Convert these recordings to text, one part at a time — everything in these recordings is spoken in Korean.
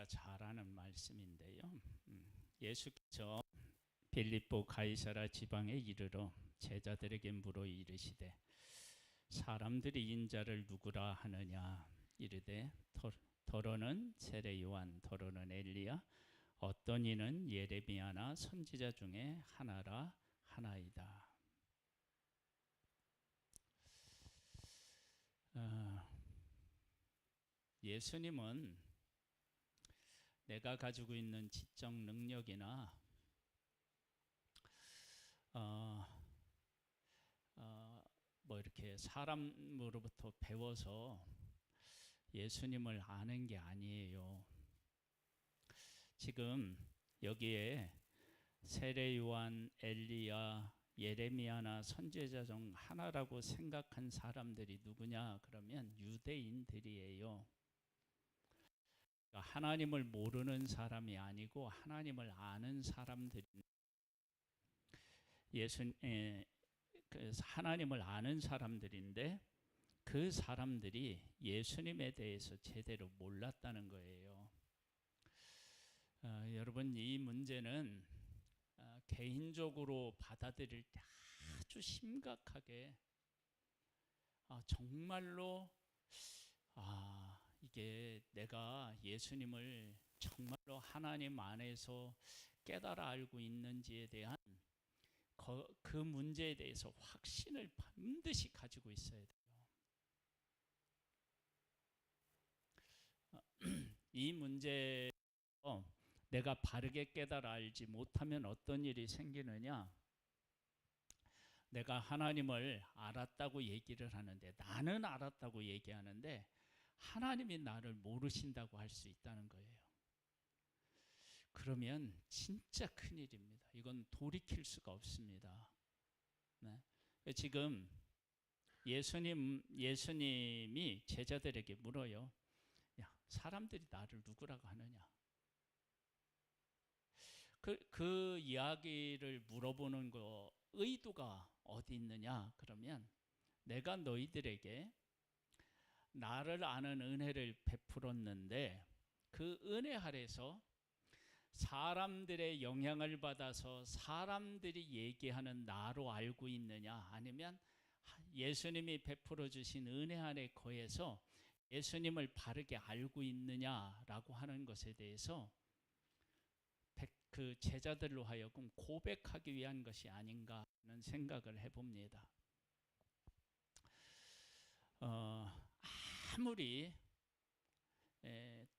우리가 잘 아는 말씀인데요. 예수께서 빌립보 가이사라 지방에 이르러 제자들에게 물어 이르시되 사람들이 인자를 누구라 하느냐 이르되 더러는 세례 요한, 더러는 엘리야, 어떤 이는 예레미야나 선지자 중에 하나라 하나이다. 예수님은 내가 가지고 있는 지적 능력이나 뭐 이렇게 사람으로부터 배워서 예수님을 아는 게 아니에요. 지금 여기에 세례 요한, 엘리야, 예레미야나 선지자 중 하나라고 생각한 사람들이 누구냐 그러면 유대인들이에요. 하나님을 모르는 사람이 아니고 하나님을 아는 사람들이 하나님을 아는 사람들인데 그 사람들이 예수님에 대해서 제대로 몰랐다는 거예요. 여러분, 이 문제는 개인적으로 받아들일 때 아주 심각하게 정말로 이게 내가 예수님을 정말로 하나님 안에서 깨달아 알고 있는지에 대한 그 문제에 대해서 확신을 반드시 가지고 있어야 돼요. 이 문제에 내가 바르게 깨달아 알지 못하면 어떤 일이 생기느냐? 내가 하나님을 알았다고 얘기를 하는데, 나는 알았다고 얘기하는데 하나님이 나를 모르신다고 할 수 있다는 거예요. 그러면 진짜 큰일입니다. 이건 돌이킬 수가 없습니다. 네. 지금 예수님이 제자들에게 물어요. 야, 사람들이 나를 누구라고 하느냐? 그 이야기를 물어보는 거 의도가 어디 있느냐? 그러면 내가 너희들에게 나를 아는 은혜를 베풀었는데 그 은혜 아래서 사람들의 영향을 받아서 사람들이 얘기하는 나로 알고 있느냐, 아니면 예수님이 베풀어 주신 은혜 안에 거해서 예수님을 바르게 알고 있느냐라고 하는 것에 대해서 그 제자들로 하여금 고백하기 위한 것이 아닌가 하는 생각을 해봅니다. 아무리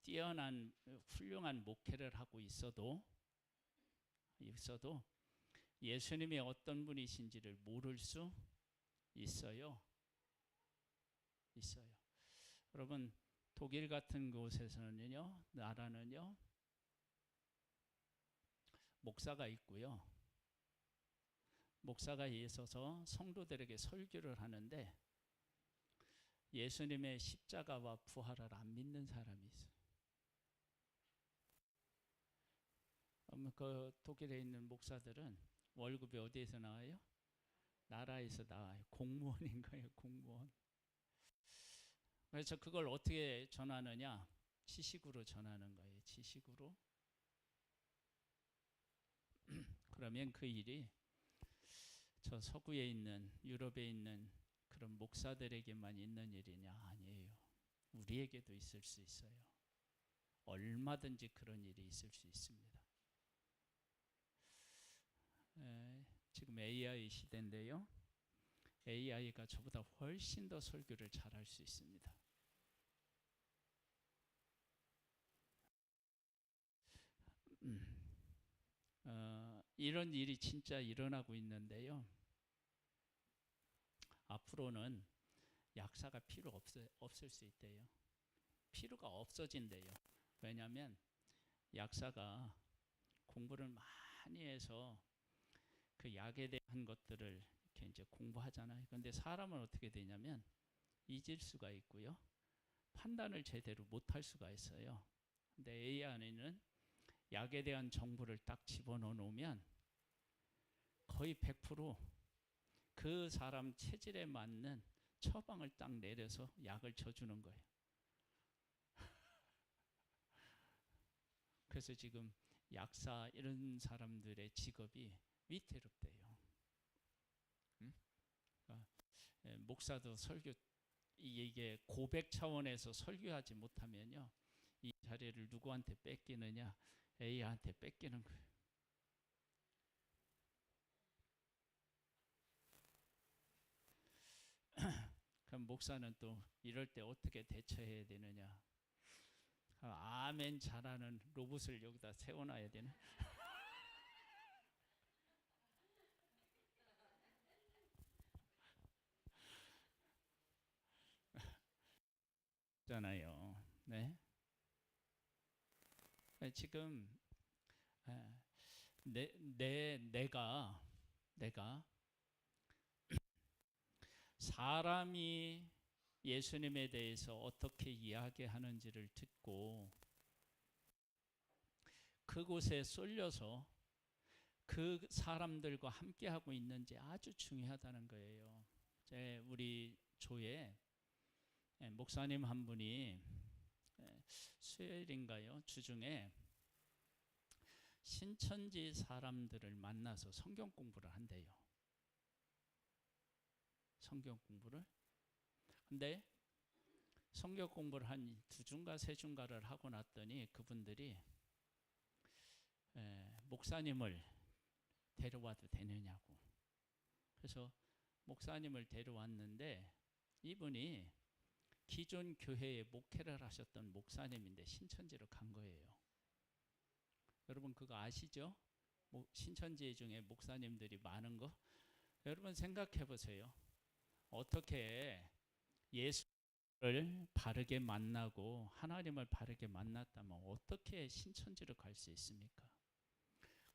뛰어난 훌륭한 목회를 하고 있어도 예수님이 어떤 분이신지를 모를 수 있어요. 여러분, 독일 같은 곳에서는요, 나라는요, 목사가 있고요. 목사가 있어서 성도들에게 설교를 하는데 예수님의 십자가와 부활을 안 믿는 사람이 있어요. 그 독일에 있는 목사들은 월급이 어디에서 나와요? 나라에서 나와요. 공무원인 거예요, 공무원. 그래서 그걸 어떻게 전하느냐? 지식으로 전하는 거예요, 지식으로. 그러면 그 일이 저 서구에 있는, 유럽에 있는 그런 목사들에게만 있는 일이냐? 아니에요. 우리에게도 있을 수 있어요. 얼마든지 그런 일이 있을 수 있습니다. 지금 AI 시대인데요. AI가 저보다 훨씬 더 설교를 잘할 수 있습니다. 이런 일이 진짜 일어나고 있는데요. 앞으로는 약사가 필요 없을 수 있대요. 필요가 없어진대요. 왜냐하면 약사가 공부를 많이 해서 그 약에 대한 것들을 이렇게 이제 공부하잖아요. 그런데 사람은 어떻게 되냐면 잊을 수가 있고요. 판단을 제대로 못할 수가 있어요. 근데 AI는 약에 대한 정보를 딱 집어넣어 놓으면 거의 100% 그 사람 체질에 맞는 처방을 딱 내려서 약을 줘주는 거예요. 그래서 지금 약사 이런 사람들의 직업이 위태롭대요. 응? 그러니까 목사도 설교 이게 고백 차원에서 설교하지 못하면요, 이 자리를 누구한테 뺏기느냐? A한테 뺏기는 거예요. 그럼 목사는 또 이럴 때 어떻게 대처해야 되느냐? 아멘 잘하는 로봇을 여기다 세워놔야 되나? 잖아요. 네. 지금 내가 사람이 예수님에 대해서 어떻게 이야기하는지를 듣고 그곳에 쏠려서 그 사람들과 함께하고 있는지 아주 중요하다는 거예요. 우리 조에 목사님 한 분이 수요일인가요? 주중에 신천지 사람들을 만나서 성경 공부를 한대요. 성경 공부를. 근데 성경 공부를 한 2주인가 3주인가를 하고 났더니 그분들이 목사님을 데려와도 되느냐고. 그래서 목사님을 데려왔는데 이분이 기존 교회에 목회를 하셨던 목사님인데 신천지로 간 거예요. 여러분 그거 아시죠? 신천지 중에 목사님들이 많은 거. 여러분 생각해 보세요. 어떻게 예수를 바르게 만나고 하나님을 바르게 만났다면 어떻게 신천지로 갈 수 있습니까?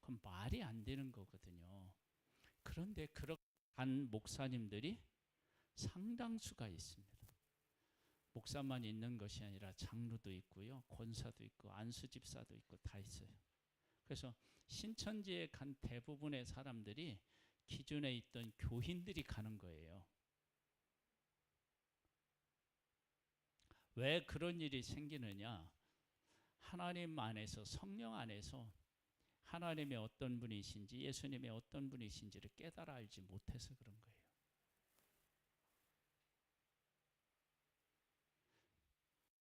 그건 말이 안 되는 거거든요. 그런데 그렇게 간 목사님들이 상당수가 있습니다. 목사만 있는 것이 아니라 장로도 있고요, 권사도 있고 안수집사도 있고 다 있어요. 그래서 신천지에 간 대부분의 사람들이 기존에 있던 교인들이 가는 거예요. 왜 그런 일이 생기느냐? 하나님 안에서, 성령 안에서 하나님의 어떤 분이신지 예수님의 어떤 분이신지를 깨달아 알지 못해서 그런 거예요.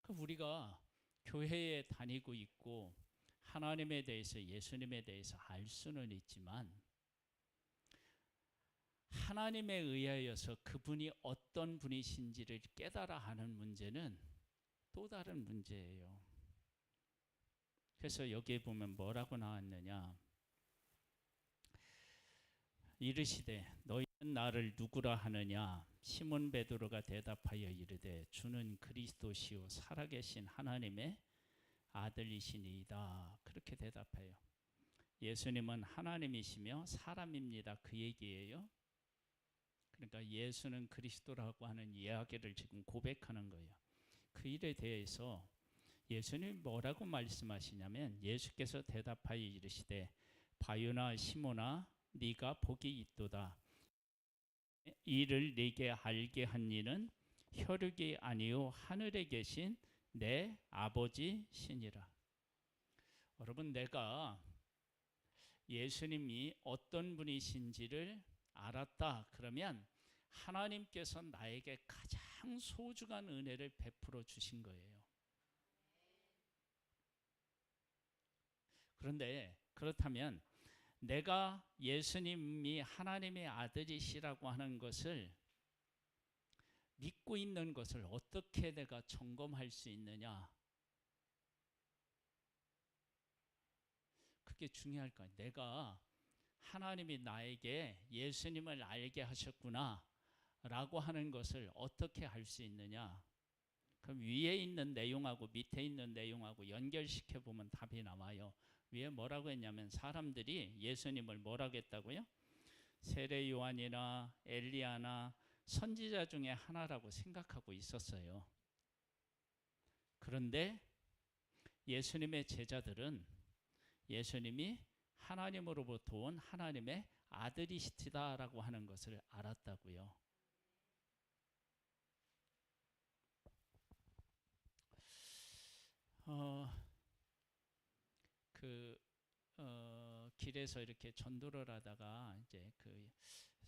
우리가 교회에 다니고 있고 하나님에 대해서 예수님에 대해서 알 수는 있지만 하나님에 의하여서 그분이 어떤 분이신지를 깨달아 하는 문제는 또 다른 문제예요. 그래서 여기에 보면 뭐라고 나왔느냐? 이르시되 너희는 나를 누구라 하느냐? 시몬 베드로가 대답하여 이르되 주는 그리스도시요 살아계신 하나님의 아들이시니이다. 그렇게 대답해요. 예수님은 하나님이시며 사람입니다. 그 얘기예요. 그러니까 예수는 그리스도라고 하는 이야기를 지금 고백하는 거예요. 그 일에 대해서 예수님이 뭐라고 말씀하시냐면 예수께서 대답하여 이르시되 바요나 시몬아 네가 복이 있도다. 이를 네게 알게 한 이는 혈육이 아니요 하늘에 계신 내 아버지시니라. 여러분 내가 예수님이 어떤 분이신지를 알았다 그러면 하나님께서 나에게 가장 소중한 은혜를 베풀어 주신 거예요. 그런데 그렇다면 내가 예수님이 하나님의 아들이시라고 하는 것을 믿고 있는 것을 어떻게 내가 점검할 수 있느냐? 그게 중요할까요? 내가 하나님이 나에게 예수님을 알게 하셨구나 라고 하는 것을 어떻게 할 수 있느냐? 그럼 위에 있는 내용하고 밑에 있는 내용하고 연결시켜 보면 답이 나와요. 위에 뭐라고 했냐면 사람들이 예수님을 뭐라고 했다고요? 세례 요한이나 엘리야나 선지자 중에 하나라고 생각하고 있었어요. 그런데 예수님의 제자들은 예수님이 하나님으로부터 온 하나님의 아들이시다라고 하는 것을 알았다고요. 그 길에서 이렇게 전도를 하다가 이제 그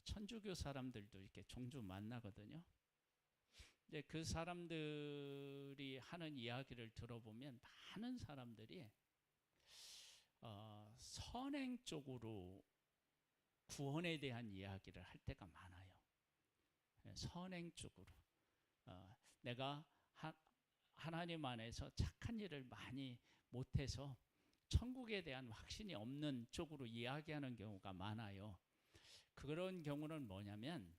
천주교 사람들도 이렇게 종종 만나거든요. 이제 그 사람들이 하는 이야기를 들어보면 많은 사람들이 선행 쪽으로 구원에 대한 이야기를 할 때가 많아요. 선행 쪽으로 내가 하나님 안에서 착한 일을 많이 못해서 천국에 대한 확신이 없는 쪽으로 이야기하는 경우가 많아요. 그런 경우는 뭐냐면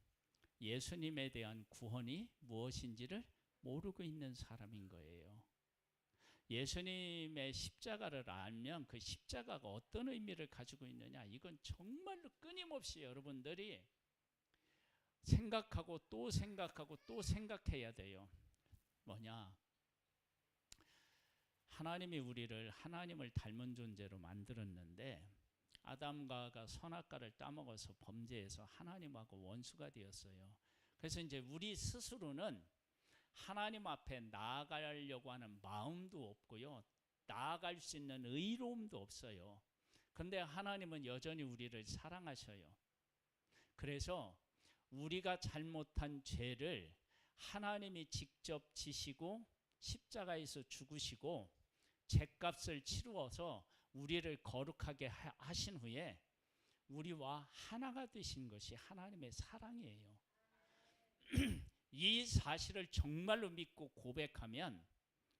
예수님에 대한 구원이 무엇인지를 모르고 있는 사람인 거예요. 예수님의 십자가를 알면 그 십자가가 어떤 의미를 가지고 있느냐, 이건 정말로 끊임없이 여러분들이 생각하고 또 생각하고 또 생각해야 돼요. 뭐냐? 하나님이 우리를 하나님을 닮은 존재로 만들었는데 아담과 하와가 선악과를 따먹어서 범죄해서 하나님하고 원수가 되었어요. 그래서 이제 우리 스스로는 하나님 앞에 나아가려고 하는 마음도 없고요, 나아갈 수 있는 의로움도 없어요. 그런데 하나님은 여전히 우리를 사랑하셔요. 그래서 우리가 잘못한 죄를 하나님이 직접 지시고 십자가에서 죽으시고 죄값을 치루어서 우리를 거룩하게 하신 후에 우리와 하나가 되신 것이 하나님의 사랑이에요. 이 사실을 정말로 믿고 고백하면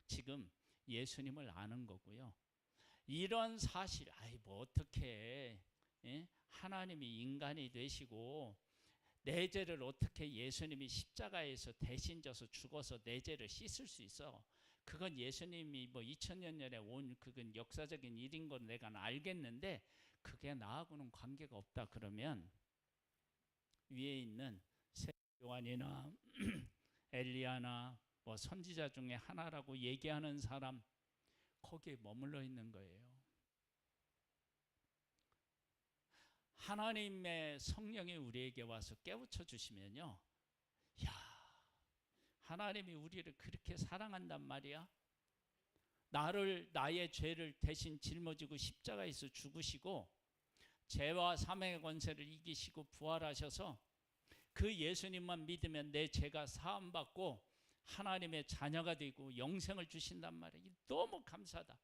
지금 예수님을 아는 거고요. 이런 사실, 뭐 어떻게 하나님이 인간이 되시고 내 죄를 어떻게 예수님이 십자가에서 대신 져서 죽어서 내 죄를 씻을 수 있어? 그건 예수님이 뭐 2000년 전에 온 그건 역사적인 일인 건 내가 알겠는데 그게 나하고는 관계가 없다 그러면 위에 있는 요한이나 엘리야나 뭐 선지자 중에 하나라고 얘기하는 사람 거기에 머물러 있는 거예요. 하나님의 성령이 우리에게 와서 깨우쳐 주시면요, 야, 하나님이 우리를 그렇게 사랑한단 말이야. 나의 죄를 대신 짊어지고 십자가에서 죽으시고 죄와 사망의 권세를 이기시고 부활하셔서 그 예수님만 믿으면 내 죄가 사함받고 하나님의 자녀가 되고 영생을 주신단 말이에요. 너무 감사하다.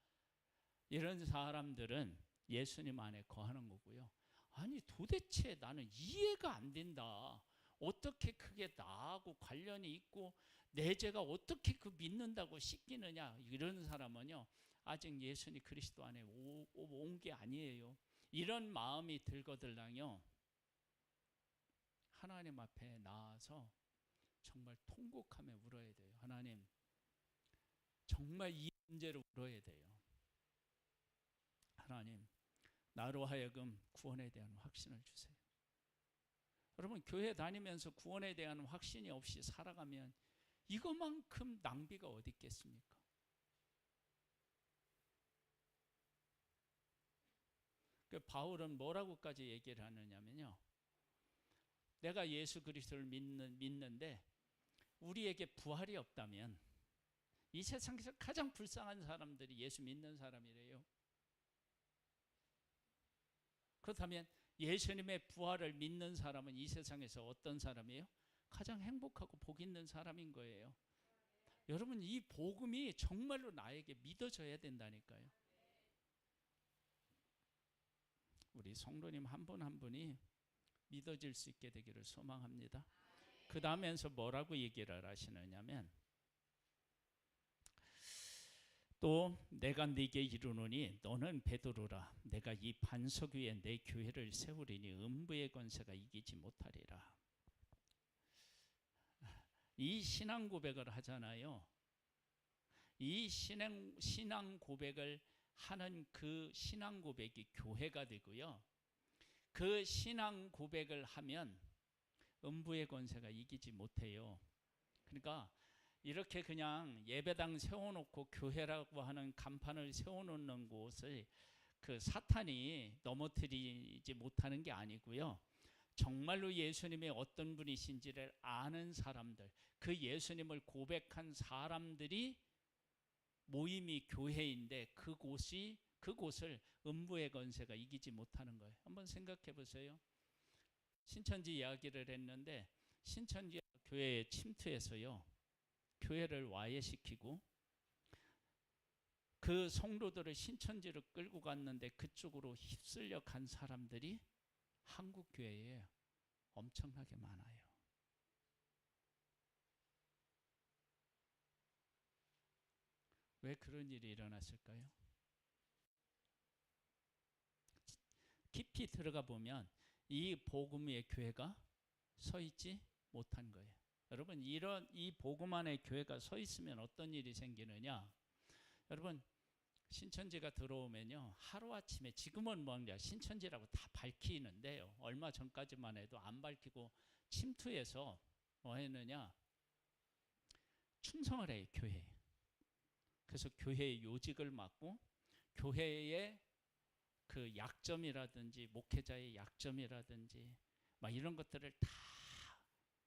이런 사람들은 예수님 안에 거하는 거고요. 아니 도대체 나는 이해가 안 된다. 어떻게 그게 나하고 관련이 있고 내 죄가 어떻게 그 믿는다고 씻기느냐, 이런 사람은요 아직 예수님 그리스도 안에 온 게 아니에요. 이런 마음이 들거들랑요 하나님 앞에 나와서 정말 통곡하며 울어야 돼요. 하나님, 정말 이 문제로 울어야 돼요. 하나님, 나로 하여금 구원에 대한 확신을 주세요. 여러분, 교회 다니면서 구원에 대한 확신이 없이 살아가면 이것만큼 낭비가 어디 있겠습니까? 그 바울은 뭐라고까지 얘기를 하느냐면요, 내가 예수 그리스도를 믿는데 우리에게 부활이 없다면 이 세상에서 가장 불쌍한 사람들이 예수 믿는 사람이래요. 그렇다면 예수님의 부활을 믿는 사람은 이 세상에서 어떤 사람이에요? 가장 행복하고 복 있는 사람인 거예요. 여러분, 이 복음이 정말로 나에게 믿어져야 된다니까요. 우리 성도님 한 분 한 분이 믿어질 수 있게 되기를 소망합니다. 그 다음에서 뭐라고 얘기를 하시느냐면, 또 내가 네게 이르노니 너는 베드로라. 내가 이 반석 위에 내 교회를 세우리니 음부의 권세가 이기지 못하리라. 이 신앙 고백을 하잖아요. 이 신앙 고백을 하는 그 신앙 고백이 교회가 되고요, 그 신앙 고백을 하면 음부의 권세가 이기지 못해요. 그러니까 이렇게 그냥 예배당 세워놓고 교회라고 하는 간판을 세워놓는 곳을 그 사탄이 넘어뜨리지 못하는 게 아니고요, 정말로 예수님이 어떤 분이신지를 아는 사람들, 그 예수님을 고백한 사람들이 모임이 교회인데 그곳을 음부의 권세가 이기지 못하는 거예요. 한번 생각해 보세요. 신천지 이야기를 했는데 신천지 교회에 침투해서요, 교회를 와해시키고 그 성도들을 신천지로 끌고 갔는데 그쪽으로 휩쓸려 간 사람들이 한국 교회에 엄청나게 많아요. 왜 그런 일이 일어났을까요? 깊이 들어가 보면 이 복음 위에 교회가 서 있지 못한 거예요. 여러분, 이 복음 안에 교회가 서 있으면 어떤 일이 생기느냐? 여러분, 신천지가 들어오면요, 하루아침에, 지금은 뭐냐, 신천지라고 다 밝히는데요, 얼마 전까지만 해도 안 밝히고 침투해서 뭐 했느냐, 충성을 해요, 교회에. 그래서 교회의 요직을 맡고 교회의 그 약점이라든지 목회자의 약점이라든지 막 이런 것들을 다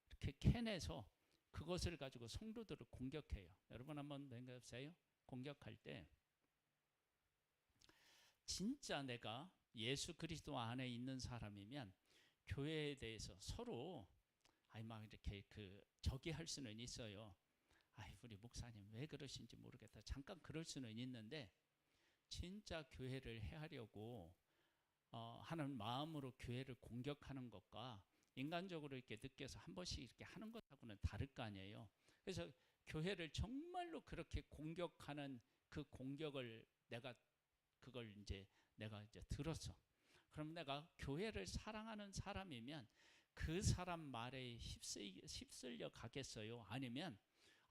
이렇게 캐내서 그것을 가지고 성도들을 공격해요. 여러분 한번 생각해보세요. 공격할 때 진짜 내가 예수 그리스도 안에 있는 사람이면 교회에 대해서 서로 막 이렇게 저기 할 수는 있어요. 우리 목사님 왜 그러신지 모르겠다, 잠깐 그럴 수는 있는데, 진짜 교회를 해하려고 하는 마음으로 교회를 공격하는 것과 인간적으로 이렇게 느껴서 한 번씩 이렇게 하는 것하고는 다를 거 아니에요. 그래서 교회를 정말로 그렇게 공격하는 그 공격을 내가 들었어. 그럼 내가 교회를 사랑하는 사람이면 그 사람 말에 휩쓸려 가겠어요? 아니면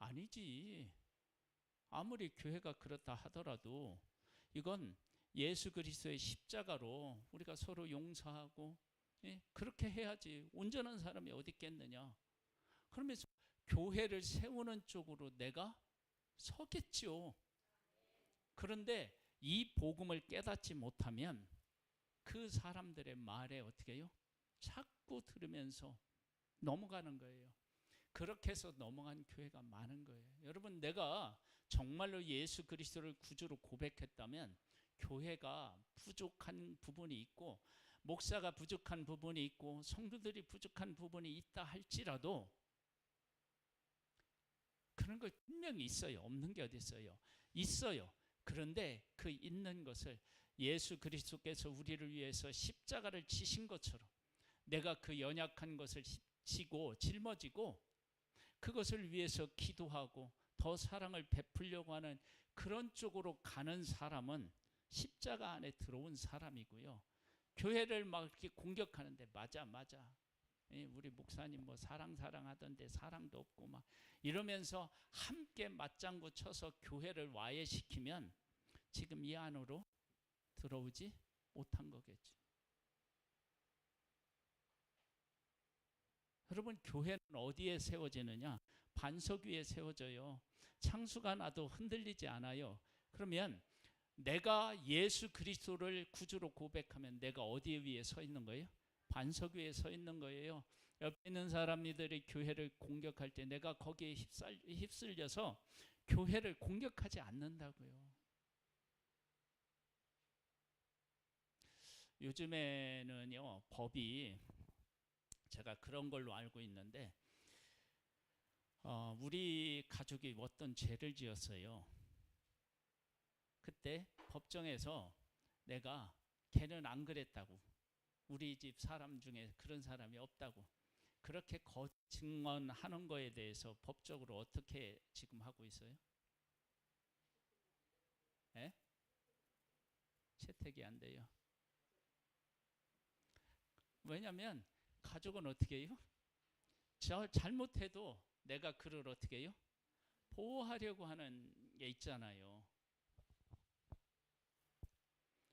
아니지, 아무리 교회가 그렇다 하더라도 이건 예수 그리스도의 십자가로 우리가 서로 용서하고, 그렇게 해야지 온전한 사람이 어디 있겠느냐. 그러면서 교회를 세우는 쪽으로 내가 서겠죠. 그런데 이 복음을 깨닫지 못하면 그 사람들의 말에 어떻게 해요? 자꾸 들으면서 넘어가는 거예요. 그렇게 해서 넘어간 교회가 많은 거예요. 여러분, 내가 정말로 예수 그리스도를 구주로 고백했다면 교회가 부족한 부분이 있고 목사가 부족한 부분이 있고 성도들이 부족한 부분이 있다 할지라도 그런 거 분명히 있어요. 없는 게 어디 있어요? 있어요. 그런데 그 있는 것을 예수 그리스도께서 우리를 위해서 십자가를 지신 것처럼 내가 그 연약한 것을 지고 짊어지고 그것을 위해서 기도하고 더 사랑을 베풀려고 하는 그런 쪽으로 가는 사람은 십자가 안에 들어온 사람이고요. 교회를 막 이렇게 공격하는데 맞아 우리 목사님 뭐 사랑 하던데 사랑도 없고 막 이러면서 함께 맞장구 쳐서 교회를 와해시키면 지금 이 안으로 들어오지 못한 거겠죠. 여러분, 교회는 어디에 세워지느냐? 반석 위에 세워져요. 창수가 나도 흔들리지 않아요. 그러면 내가 예수 그리스도를 구주로 고백하면 내가 어디 위에 서 있는 거예요? 반석 위에 서 있는 거예요. 옆에 있는 사람들이 교회를 공격할 때 내가 거기에 휩쓸려서 교회를 공격하지 않는다고요. 요즘에는요, 법이 제가 그런 걸로 알고 있는데 우리 가족이 어떤 죄를 지었어요. 그때 법정에서 내가 걔는 안 그랬다고, 우리 집 사람 중에 그런 사람이 없다고 그렇게 증언하는 거에 대해서 법적으로 어떻게 지금 하고 있어요? 에? 채택이 안 돼요. 왜냐하면 가족은 어떻게 해요? 잘못해도 내가 그를 어떻게 해요? 보호하려고 하는 게 있잖아요.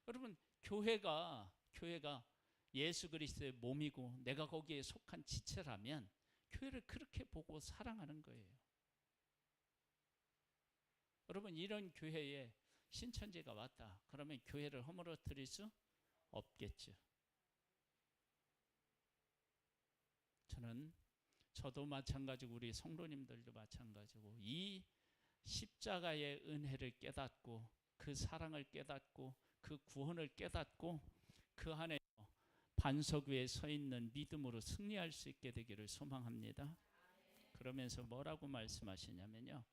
여러분, 교회가 예수 그리스도의 몸이고 내가 거기에 속한 지체라면 교회를 그렇게 보고 사랑하는 거예요. 여러분, 이런 교회에 신천지가 왔다 그러면 교회를 허물어뜨릴 수 없겠죠. 저도 마찬가지고 우리 성도님들도 마찬가지고 이 십자가의 은혜를 깨닫고 그 사랑을 깨닫고 그 구원을 깨닫고 그 안에 반석 위에 서 있는 믿음으로 승리할 수 있게 되기를 소망합니다. 그러면서 뭐라고 말씀하시냐면요.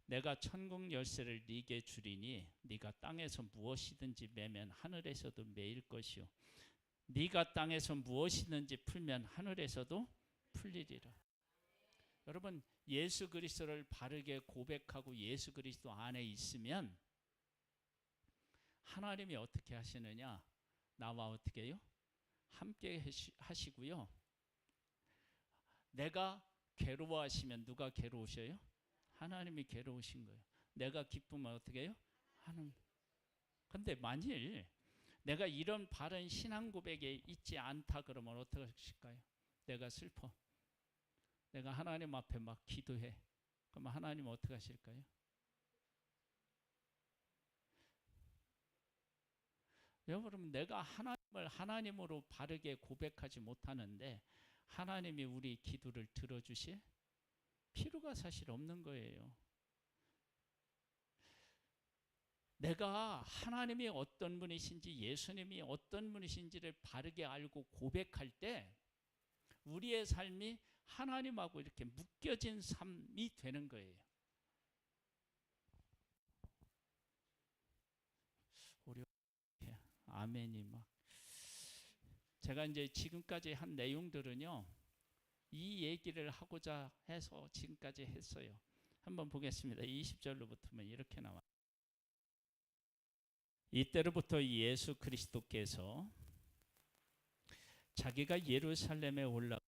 내가 천국 열쇠를 네게 주리니 네가 땅에서 무엇이든지 매면 하늘에서도 매일 것이요 네가 땅에서 무엇이든지 풀면 하늘에서도 풀리리라. 여러분, 예수 그리스도를 바르게 고백하고 예수 그리스도 안에 있으면 하나님이 어떻게 하시느냐? 나와 어떻게 해요? 함께 하시고요. 내가 괴로워하시면 누가 괴로우셔요? 하나님이 괴로우신 거예요. 내가 기쁘면 어떻게 해요? 하나님. 근데 만일 내가 이런 바른 신앙 고백에 있지 않다 그러면 어떻게 하실까요? 내가 슬퍼. 내가 하나님 앞에 막 기도해. 그러면 하나님 어떻게 하실까요? 여러분, 내가 하나님을 하나님으로 바르게 고백하지 못하는데 하나님이 우리 기도를 들어주실 필요가 사실 없는 거예요. 내가 하나님이 어떤 분이신지 예수님이 어떤 분이신지를 바르게 알고 고백할 때 우리의 삶이 하나님하고 이렇게 묶여진 삶이 되는 거예요. 우리 아멘이 막 제가 이제 지금까지 한 내용들은요. 이 얘기를 하고자 해서 지금까지 했어요. 한번 보겠습니다. 20절로부터는 이렇게 나와요. 이때로부터 예수 그리스도께서 자기가 예루살렘에 올라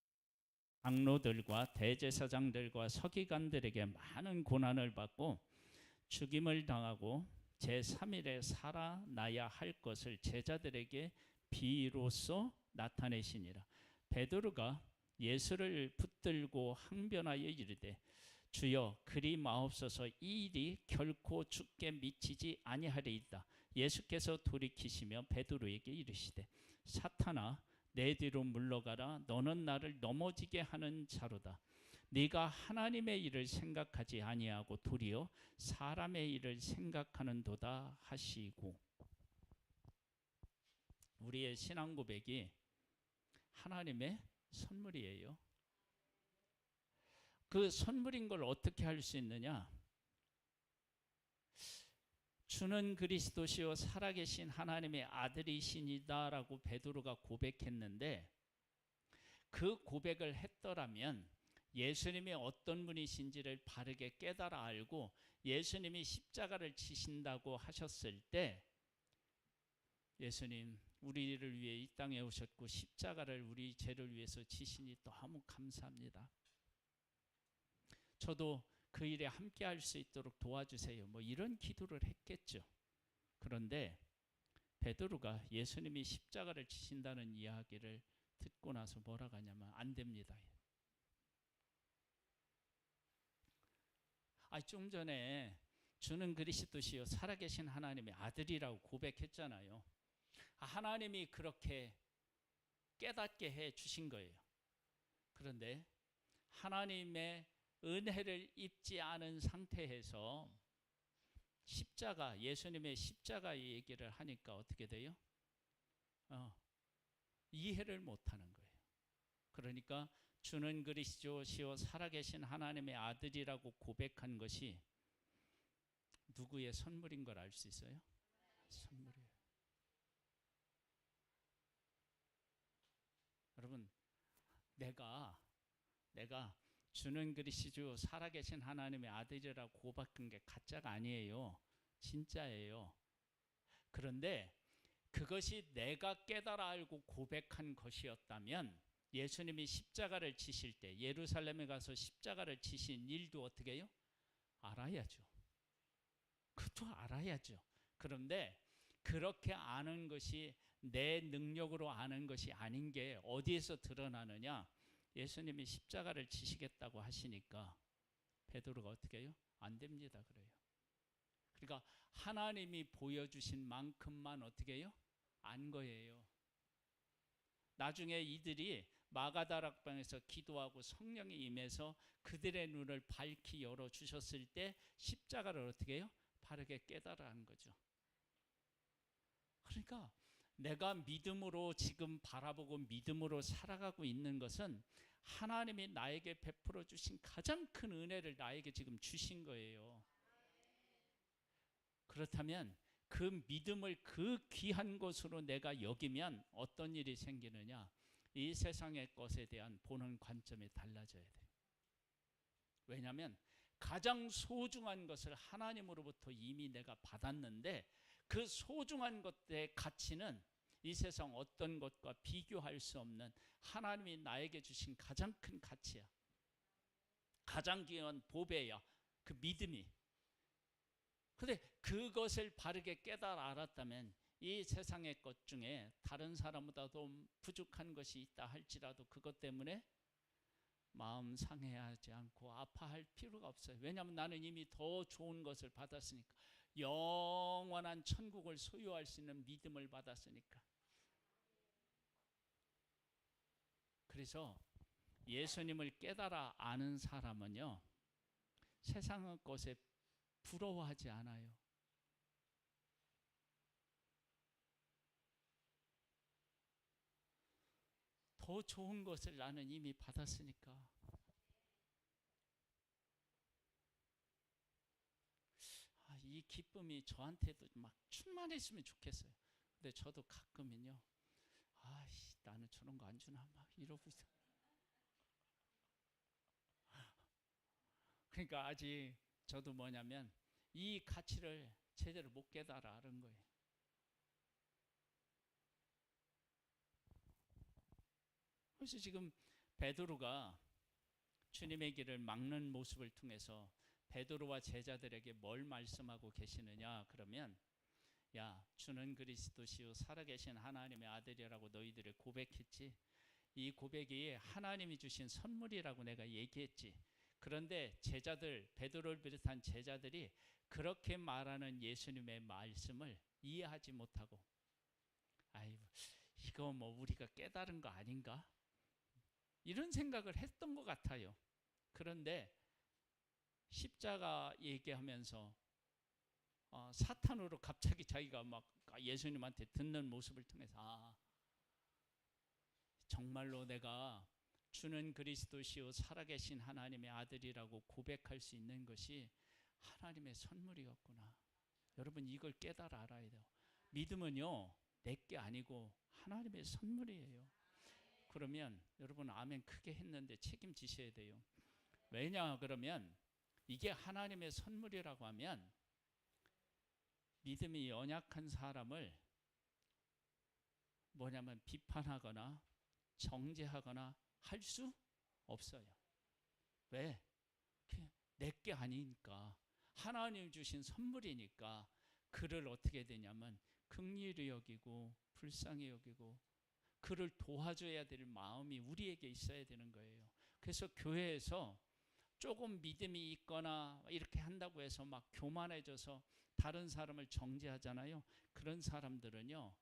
장로들과 대제사장들과 서기관들에게 많은 고난을 받고 죽임을 당하고 제3일에 살아나야 할 것을 제자들에게 비로소 나타내시니라. 베드로가 예수를 붙들고 항변하여 이르되 주여 그리 마옵소서 이 일이 결코 주께 미치지 아니하리이다. 예수께서 돌이키시며 베드로에게 이르시되 사탄아 내 뒤로 물러가라. 너는 나를 넘어지게 하는 자로다. 네가 하나님의 일을 생각하지 아니하고 도리어 사람의 일을 생각하는도다 하시고. 우리의 신앙 고백이 하나님의 선물이에요. 그 선물인 걸 어떻게 할 수 있느냐? 주는 그리스도시요 살아계신 하나님의 아들이시니다라고 베드로가 고백했는데 그 고백을 했더라면 예수님이 어떤 분이신지를 바르게 깨달아 알고 예수님이 십자가를 지신다고 하셨을 때 예수님 우리를 위해 이 땅에 오셨고 십자가를 우리 죄를 위해서 지시니 너무 감사합니다. 저도 그 일에 함께 할 수 있도록 도와주세요. 뭐 이런 기도를 했겠죠. 그런데 베드로가 예수님이 십자가를 지신다는 이야기를 듣고 나서 뭐라고 하냐면 안 됩니다. 좀 전에 주는 그리스도시요 살아계신 하나님의 아들이라고 고백했잖아요. 하나님이 그렇게 깨닫게 해 주신 거예요. 그런데 하나님의 은혜를 입지 않은 상태에서 십자가, 예수님의 십자가 얘기를 하니까 어떻게 돼요? 이해를 못하는 거예요. 그러니까 주는 그리스도시요 살아계신 하나님의 아들이라고 고백한 것이 누구의 선물인 걸 알 수 있어요? 선물이에요. 여러분, 내가 주는 그리스도 살아계신 하나님의 아들이라고 고백한 게 가짜가 아니에요. 진짜예요. 그런데 그것이 내가 깨달아 알고 고백한 것이었다면 예수님이 십자가를 지실 때 예루살렘에 가서 십자가를 지신 일도 어떻게 해요? 알아야죠. 그것도 알아야죠. 그런데 그렇게 아는 것이 내 능력으로 아는 것이 아닌 게 어디에서 드러나느냐? 예수님이 십자가를 지시겠다고 하시니까 베드로가 어떻게 해요? 안 됩니다 그래요. 그러니까 하나님이 보여주신 만큼만 어떻게 해요? 안 거예요. 나중에 이들이 마가다락방에서 기도하고 성령이 임해서 그들의 눈을 밝히 열어주셨을 때 십자가를 어떻게 해요? 바르게 깨달아 하는 거죠. 그러니까 내가 믿음으로 지금 바라보고 믿음으로 살아가고 있는 것은 하나님이 나에게 베풀어 주신 가장 큰 은혜를 나에게 지금 주신 거예요. 그렇다면 그 믿음을 그 귀한 것으로 내가 여기면 어떤 일이 생기느냐? 이 세상의 것에 대한 보는 관점이 달라져야 돼요. 왜냐하면 가장 소중한 것을 하나님으로부터 이미 내가 받았는데 그 소중한 것의 가치는 이 세상 어떤 것과 비교할 수 없는 하나님이 나에게 주신 가장 큰 가치야. 가장 귀한 보배야. 그 믿음이. 근데 그것을 바르게 깨달아 알았다면 이 세상의 것 중에 다른 사람보다도 부족한 것이 있다 할지라도 그것 때문에 마음 상해하지 않고 아파할 필요가 없어요. 왜냐하면 나는 이미 더 좋은 것을 받았으니까. 영원한 천국을 소유할 수 있는 믿음을 받았으니까. 그래서 예수님을 깨달아 아는 사람은요, 세상의 것에 부러워하지 않아요. 더 좋은 것을 나는 이미 받았으니까. 이 기쁨이 저한테도 막 충만했으면 좋겠어요. 근데 저도 가끔은요, 나는 저런 거 안 주나 막 이러고 있어. 그러니까 아직 저도 뭐냐면 이 가치를 제대로 못 깨달아 아는 거예요. 그래서 지금 베드로가 주님의 길을 막는 모습을 통해서 베드로와 제자들에게 뭘 말씀하고 계시느냐 그러면, 야, 주는 그리스도시요 살아계신 하나님의 아들이라고 너희들이 고백했지. 이 고백이 하나님이 주신 선물이라고 내가 얘기했지. 그런데 제자들, 베드로를 비롯한 제자들이 그렇게 말하는 예수님의 말씀을 이해하지 못하고, 아이고 이거 뭐 우리가 깨달은 거 아닌가? 이런 생각을 했던 것 같아요. 그런데 십자가 얘기하면서 사탄으로 갑자기 자기가 막 예수님한테 듣는 모습을 통해서 정말로 내가 주는 그리스도시요 살아계신 하나님의 아들이라고 고백할 수 있는 것이 하나님의 선물이었구나. 여러분 이걸 깨달아 알아야 돼요. 믿음은요 내게 아니고 하나님의 선물이에요. 그러면 여러분 아멘 크게 했는데 책임지셔야 돼요. 왜냐 그러면 이게 하나님의 선물이라고 하면 믿음이 연약한 사람을 뭐냐면 비판하거나 정죄하거나 할 수 없어요. 왜? 내게 아니니까 하나님 주신 선물이니까 그를 어떻게 되냐면 긍휼히 여기고 불쌍히 여기고 그를 도와줘야 될 마음이 우리에게 있어야 되는 거예요. 그래서 교회에서 조금 믿음이 있거나 이렇게 한다고 해서 막 교만해져서 다른 사람을 정죄하잖아요. 그런 사람들은요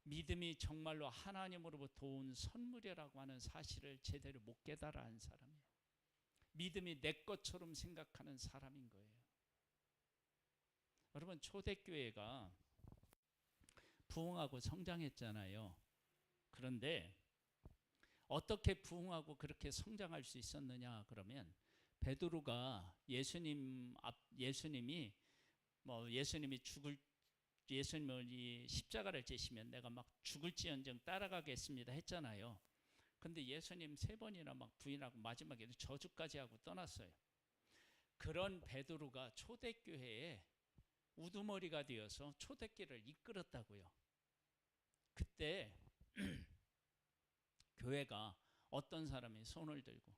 믿음이 정말로 하나님으로부터 온 선물이라고 하는 사실을 제대로 못 깨달아 한 사람이에요. 믿음이 내 것처럼 생각하는 사람인 거예요. 여러분 초대교회가 부흥하고 성장했잖아요. 그런데 어떻게 부흥하고 그렇게 성장할 수 있었느냐 그러면 베드로가 예수님이 예수님이 십자가를 지시면 내가 막 죽을지언정 따라가겠습니다 했잖아요. 근데 예수님 3번이나 막 부인하고 마지막에 저주까지 하고 떠났어요. 그런 베드로가 초대교회에 우두머리가 되어서 초대교회를 이끌었다고요. 그때 교회가 어떤 사람이 손을 들고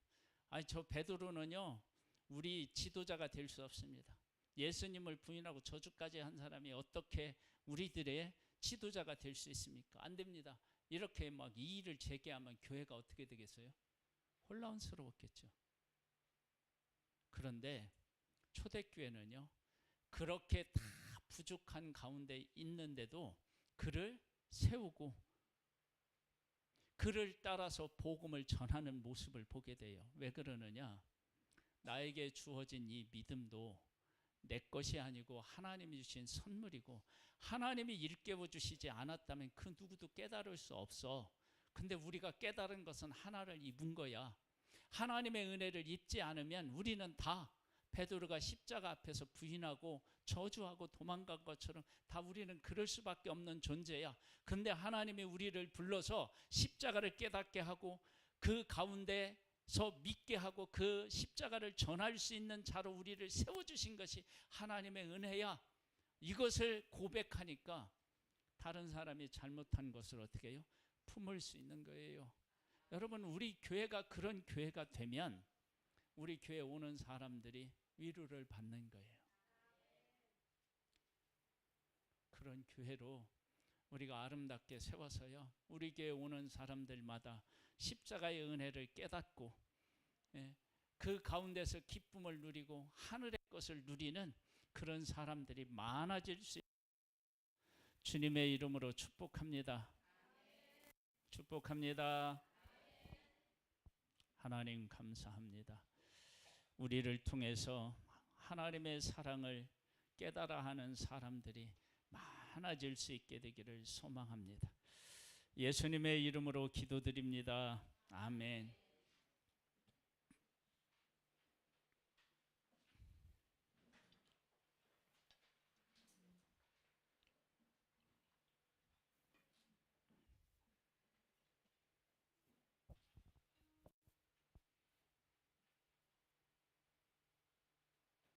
저 베드로는요 우리 지도자가 될 수 없습니다. 예수님을 부인하고 저주까지 한 사람이 어떻게 우리들의 지도자가 될 수 있습니까? 안 됩니다. 이렇게 막 이의를 제기하면 교회가 어떻게 되겠어요? 혼란스러웠겠죠. 그런데 초대교회는요 그렇게 다 부족한 가운데 있는데도 그를 세우고 그를 따라서 복음을 전하는 모습을 보게 돼요. 왜 그러느냐? 나에게 주어진 이 믿음도 내 것이 아니고 하나님이 주신 선물이고, 하나님이 일깨워 주시지 않았다면 그 누구도 깨달을 수 없어. 근데 우리가 깨달은 것은 하나를 입은 거야. 하나님의 은혜를 입지 않으면 우리는 다 베드로가 십자가 앞에서 부인하고 저주하고 도망간 것처럼 다 우리는 그럴 수밖에 없는 존재야. 근데 하나님이 우리를 불러서 십자가를 깨닫게 하고 그 가운데서 믿게 하고 그 십자가를 전할 수 있는 자로 우리를 세워주신 것이 하나님의 은혜야. 이것을 고백하니까 다른 사람이 잘못한 것을 어떻게 해요? 품을 수 있는 거예요. 여러분, 우리 교회가 그런 교회가 되면 우리 교회에 오는 사람들이 위로를 받는 거예요. 그런 교회로 우리가 아름답게 세워서요, 우리 교회에 오는 사람들마다 십자가의 은혜를 깨닫고 그 가운데서 기쁨을 누리고 하늘의 것을 누리는 그런 사람들이 많아질 수 있습니다. 주님의 이름으로 축복합니다. 축복합니다. 하나님 감사합니다. 우리를 통해서 하나님의 사랑을 깨달아 하는 사람들이 많아질 수 있게 되기를 소망합니다. 예수님의 이름으로 기도드립니다. 아멘.